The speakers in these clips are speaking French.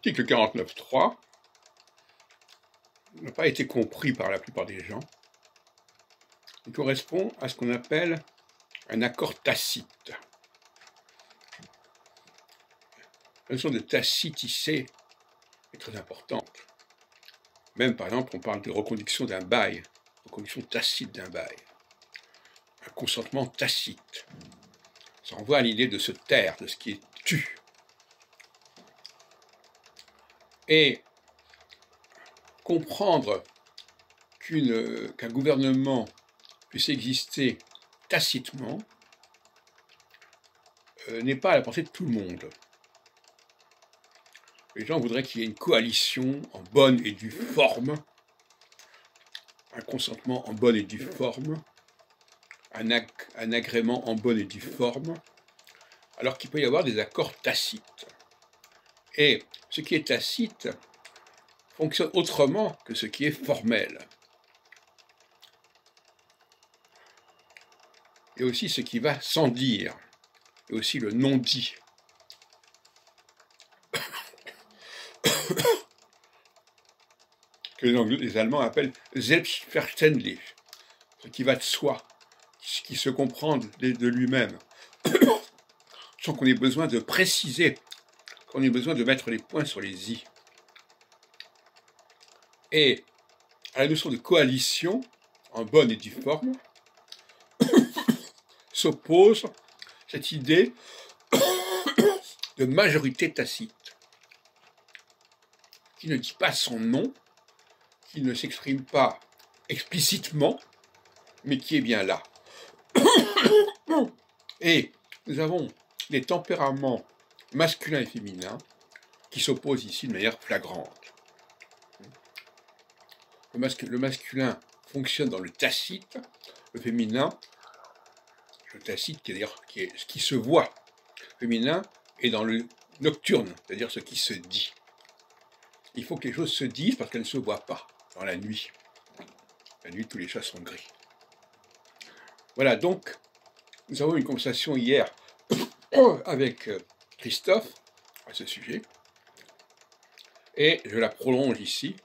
L'article 49.3 n'a pas été compris par la plupart des gens. Il correspond à ce qu'on appelle un accord tacite. La notion de tacite ici est très importante. Même, par exemple, on parle de reconduction d'un bail, reconduction tacite d'un bail, un consentement tacite. Ça renvoie à l'idée de se taire, de ce qui est tu. Et comprendre qu'un gouvernement puisse exister tacitement n'est pas à la portée de tout le monde. Les gens voudraient qu'il y ait une coalition en bonne et due forme, un consentement en bonne et due forme, un agrément en bonne et due forme, alors qu'il peut y avoir des accords tacites. Et ce qui est tacite fonctionne autrement que ce qui est formel. Et aussi ce qui va sans dire, et aussi le non-dit. Que les Allemands appellent Selbstverständlich, ce qui va de soi, ce qui se comprend de lui-même, sans qu'on ait besoin de préciser, qu'on ait besoin de mettre les points sur les i. Et à la notion de coalition, en bonne et due forme, s'oppose cette idée de majorité tacite, qui ne dit pas son nom, qui ne s'exprime pas explicitement, mais qui est bien là. Et nous avons des tempéraments masculins et féminins qui s'opposent ici de manière flagrante. Le masculin fonctionne dans le tacite, le féminin, le tacite, c'est-à-dire ce qui se voit, le féminin est dans le nocturne, c'est-à-dire ce qui se dit. Il faut que les choses se disent parce qu'elles ne se voient pas dans la nuit. La nuit, tous les chats sont gris. Voilà, donc, nous avons eu une conversation hier avec Christophe à ce sujet, et je la prolonge ici,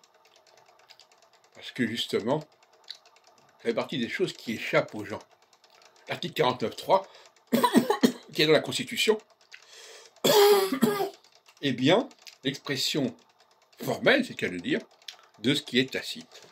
parce que justement, ça fait partie des choses qui échappent aux gens. L'article 49.3, qui est dans la Constitution, est bien l'expression formelle, c'est le cas de dire, de ce qui est tacite.